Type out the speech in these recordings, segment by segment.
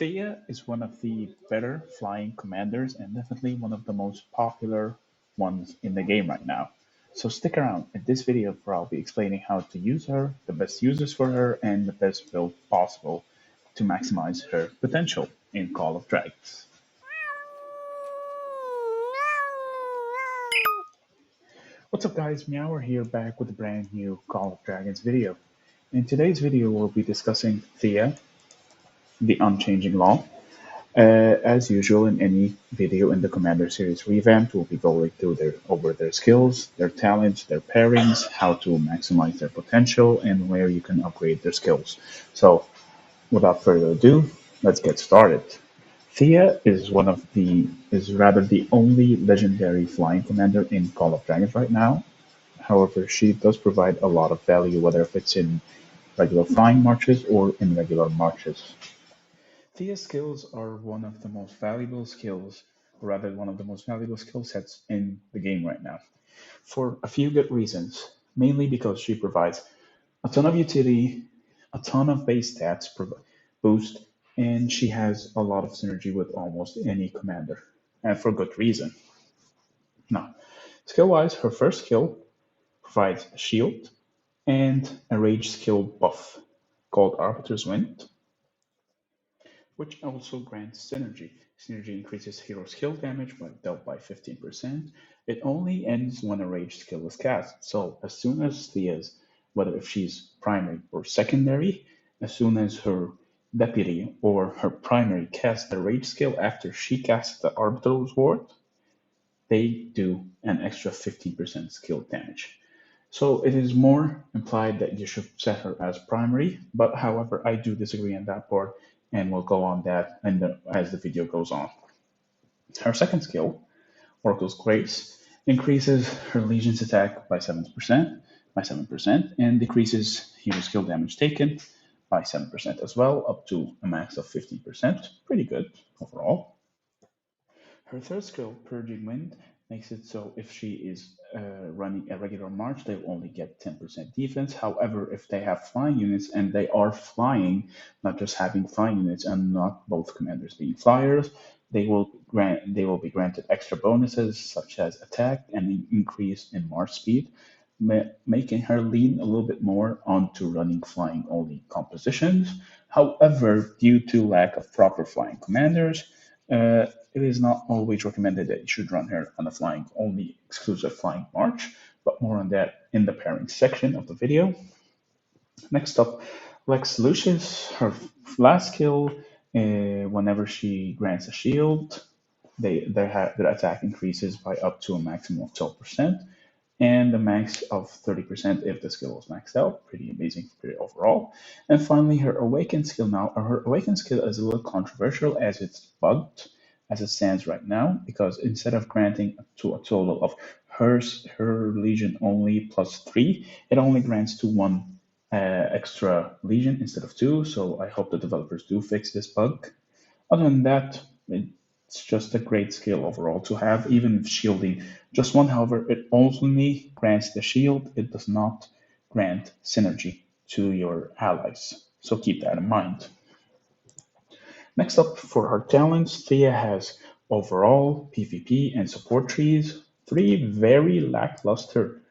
Theia is one of the better flying commanders and definitely one of the most popular ones in the game right now. So stick around in this video where I'll be explaining how to use her, the best uses for her, and the best build possible to maximize her potential in Call of Dragons. What's up guys, MEOWER here back with a brand new Call of Dragons video. In today's video we'll be discussing Theia, the Unchanging Law. As usual in any video in the Commander series Revamped, we'll be going through over their skills, their talents, their pairings, how to maximize their potential, and where you can upgrade their skills. So, without further ado, let's get started. Theia is rather the only legendary flying commander in Call of Dragons right now. However, she does provide a lot of value, whether if it's in regular flying marches or in regular marches. Theia's skills are one of the most valuable skills, or rather one of the most valuable skill sets in the game right now, for a few good reasons. Mainly because she provides a ton of utility, a ton of base stats boost, and she has a lot of synergy with almost any commander, and for good reason. Now, skill-wise, her first skill provides a shield and a rage skill buff called Arbiter's Wind, which also grants synergy. Synergy increases hero skill damage dealt by 15%. It only ends when a rage skill is cast. So as soon as Theia's, whether if she's primary or secondary, as soon as her deputy or her primary casts the rage skill after she casts the Arbiter's Ward, they do an extra 15% skill damage. So it is more implied that you should set her as primary, but however, I do disagree on that part, and we'll go on that as the video goes on. Her second skill, Oracle's Grace, increases her Legion's attack by 7%, and decreases hero skill damage taken by 7% as well, up to a max of 15%. Pretty good overall. Her third skill, Purging Wind, makes it so if she is running a regular march, they will only get 10% defense. However, if they have flying units and they are flying, not just having flying units and not both commanders being flyers, they will be granted extra bonuses such as attack and an increase in march speed, making her lean a little bit more onto running flying only compositions. However, due to lack of proper flying commanders, it is not always recommended that you should run her on a flying only exclusive flying march, but more on that in the pairing section of the video. Next up, Lex Lucius, her last skill, whenever she grants a shield, their attack increases by up to a maximum of 12%, and the max of 30% if the skill is maxed out. Pretty amazing overall. And finally, her Awakened skill now. Her Awakened skill is a little controversial as it's bugged as it stands right now, because instead of granting to a total of her Legion only +3, it only grants to one extra Legion instead of two. So I hope the developers do fix this bug. Other than that, it's just a great skill overall to have, even if shielding just one. However, it only grants the shield. It does not grant synergy to your allies. So keep that in mind. Next up, for her talents, Theia has overall, PvP, and support trees. 3 very lackluster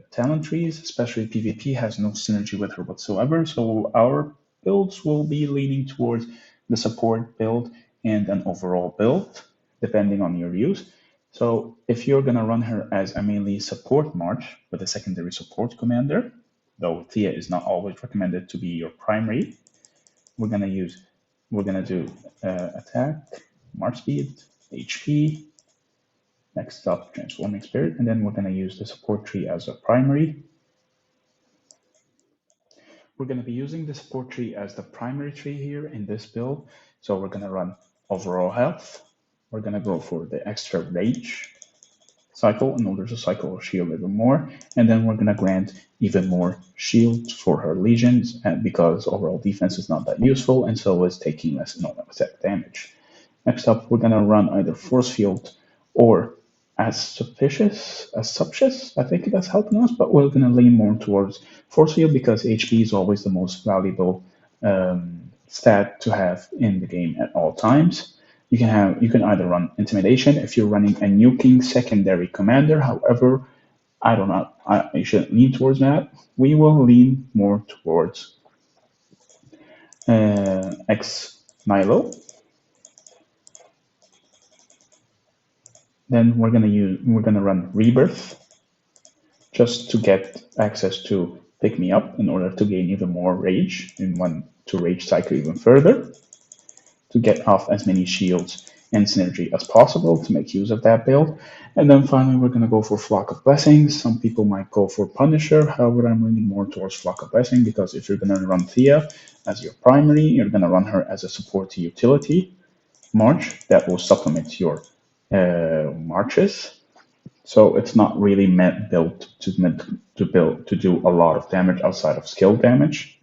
talent trees, especially PvP has no synergy with her whatsoever. So our builds will be leaning towards the support build and an overall build, depending on your use. So if you're going to run her as a mainly support march with a secondary support commander, though Theia is not always recommended to be your primary, we're going to do attack, march speed, HP, next up transforming spirit, and then we're going to use the support tree as a primary. We're going to be using the support tree as the primary tree here in this build. So we're going to run overall health. We're going to go for the extra rage cycle in order to cycle shield even more. And then we're going to grant even more shield for her legions, because overall defense is not that useful, and so is taking less normal attack damage. Next up, we're going to run either force field or as suspicious, I think that's helping us, but we're going to lean more towards force field because HP is always the most valuable stat to have in the game at all times. You can either run Intimidation if you're running a nuking secondary commander. However, I don't know. I shouldn't lean towards that. We will lean more towards X Nilo. Then we're gonna run Rebirth just to get access to Pick Me Up in order to gain even more rage and one to rage cycle even further, to get off as many shields and synergy as possible to make use of that build. And then finally, we're going to go for Flock of Blessings. Some people might go for Punisher. However, I'm leaning more towards Flock of Blessing because if you're going to run Theia as your primary, you're going to run her as a support to utility march that will supplement your marches. So it's not really meant to do a lot of damage outside of skill damage.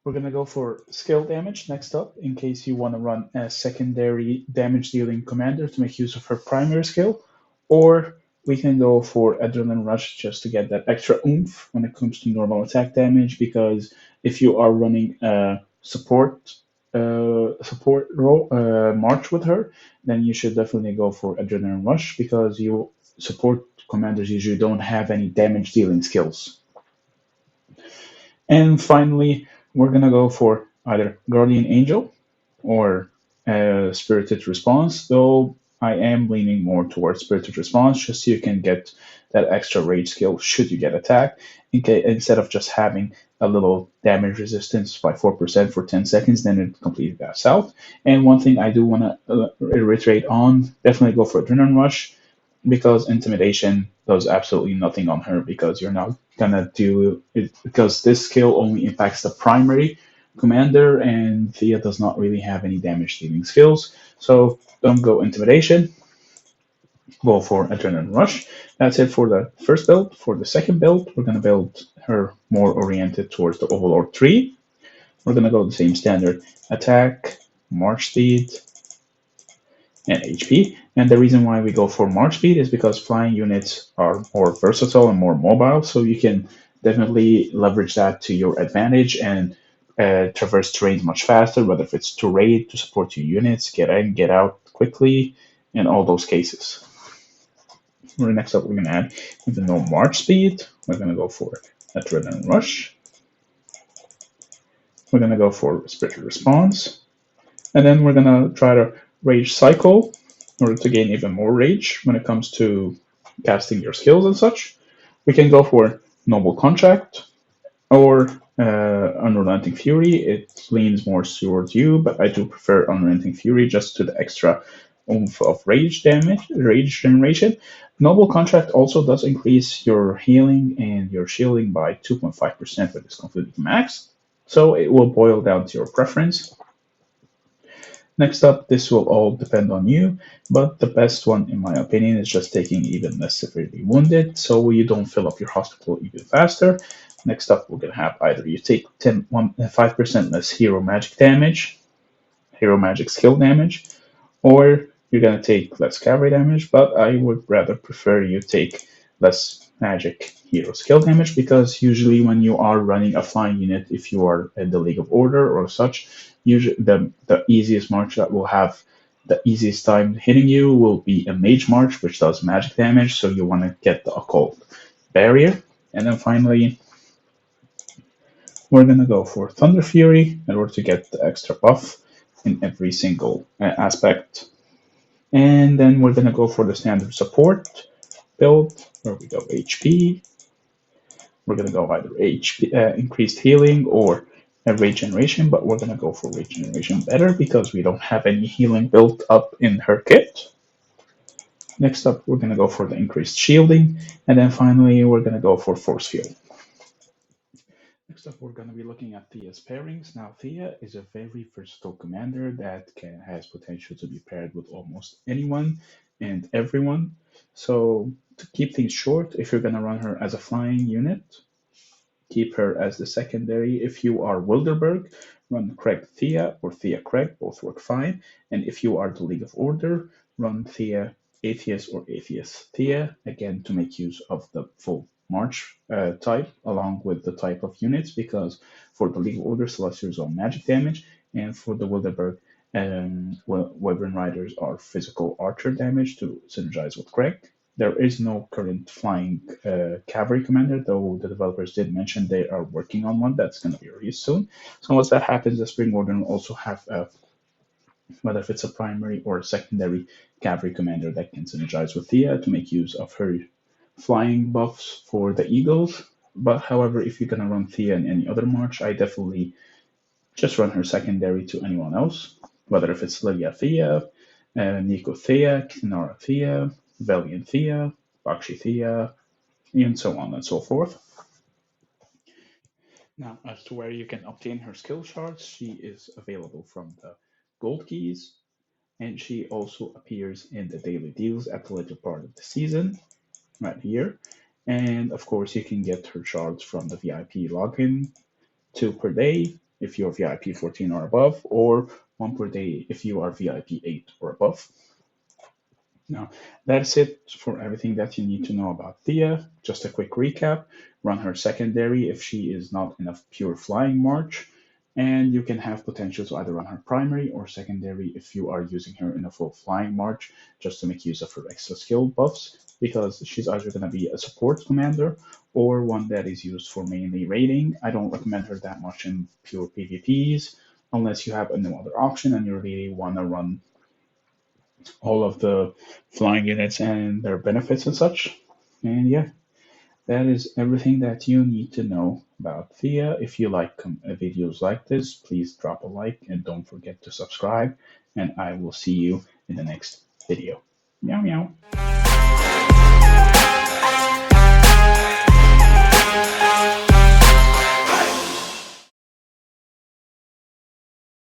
We're gonna go for skill damage next up, in case you want to run a secondary damage dealing commander to make use of her primary skill, or we can go for Adrenaline Rush just to get that extra oomph when it comes to normal attack damage. Because if you are running a support role march with her, then you should definitely go for Adrenaline Rush because you support commanders usually don't have any damage dealing skills. And finally, we're gonna go for either Guardian Angel or Spirited Response, though I am leaning more towards Spirited Response just so you can get that extra rage skill should you get attacked, instead of just having a little damage resistance by 4% for 10 seconds, then it completely backs out. And one thing I do want to reiterate on, definitely go for Adrenaline Rush because Intimidation does absolutely nothing on her because you're not gonna do it because this skill only impacts the primary commander and Theia does not really have any damage dealing skills. So don't go Intimidation, go for Adrenaline Rush. That's it for the first build. For the second build, we're gonna build her more oriented towards the Overlord tree. We're gonna go the same standard attack, march speed, and HP. And the reason why we go for March speed is because flying units are more versatile and more mobile, so you can definitely leverage that to your advantage and traverse terrain much faster, whether if it's to raid, to support your units, get in, get out quickly, in all those cases. Next up, we're going to add, even though March speed, we're going to go for Adrenaline Rush. We're going to go for Spiritual Response. And then we're going to try to Rage Cycle in order to gain even more rage when it comes to casting your skills and such. We can go for Noble Contract or Unrelenting Fury. It leans more towards you, but I do prefer Unrelenting Fury just to the extra oomph of rage damage, rage generation. Noble Contract also does increase your healing and your shielding by 2.5% when it's completely maxed. So it will boil down to your preference. Next up, this will all depend on you, but the best one, in my opinion, is just taking even less severely wounded, so you don't fill up your hospital even faster. Next up, we're going to have either you take 5% less hero magic damage, hero magic skill damage, or you're going to take less cavalry damage, but I would rather prefer you take less magic hero skill damage because usually when you are running a flying unit, if you are in the League of Order or such, usually the easiest march that will have the easiest time hitting you will be a Mage March, which does magic damage, so you want to get the Occult Barrier. And then finally, we're going to go for Thunder Fury in order to get the extra buff in every single aspect. And then we're going to go for the standard support build, where we go HP. We're going to go either HP, increased healing or rage generation, but we're going to go for rage generation better because we don't have any healing built up in her kit. Next up, we're going to go for the increased shielding, and then finally, we're going to go for force field. Next up, we're going to be looking at Theia's pairings. Now, Theia is a very versatile commander that has potential to be paired with almost anyone and everyone. So, to keep things short, if you're going to run her as a flying unit, keep her as the secondary. If you are Wilderberg, run Craig Theia or Theia Craig, both work fine. And if you are the League of Order, run Theia Atheist or Atheist Theia, again to make use of the full March type along with the type of units, because for the legal order, Celestials are magic damage, and for the Wilderberg, Wyvern Riders are physical archer damage to synergize with Greg. There is no current flying cavalry commander, though the developers did mention they are working on one that's going to be released soon. So once that happens, the Spring Warden will also have whether if it's a primary or a secondary cavalry commander that can synergize with Theia to make use of her flying buffs for the Eagles. But however, if you're gonna run Thea in any other march, I definitely just run her secondary to anyone else, whether if it's Lilia Thea, Nico Thea, Kinara Thea, Valiant Thea, Bakshi Thea, and so on and so forth. Now, as to where you can obtain her skill shards, she is available from the gold keys, and she also appears in the daily deals at the later part of the season, right here. And of course, you can get her shards from the VIP login, 2 per day if you're VIP 14 or above, or 1 per day if you are VIP 8 or above. Now, that's it for everything that you need to know about Thea. Just a quick recap. Run her secondary if she is not in a pure flying march, and you can have potential to either run her primary or secondary if you are using her in a full flying march, just to make use of her extra skill buffs, because she's either going to be a support commander or one that is used for mainly raiding. I don't recommend her that much in pure PvPs unless you have no other option and you really want to run all of the flying units and their benefits and such. And yeah, that is everything that you need to know about Thea. If you like videos like this, please drop a like and don't forget to subscribe. And I will see you in the next video. Meow meow.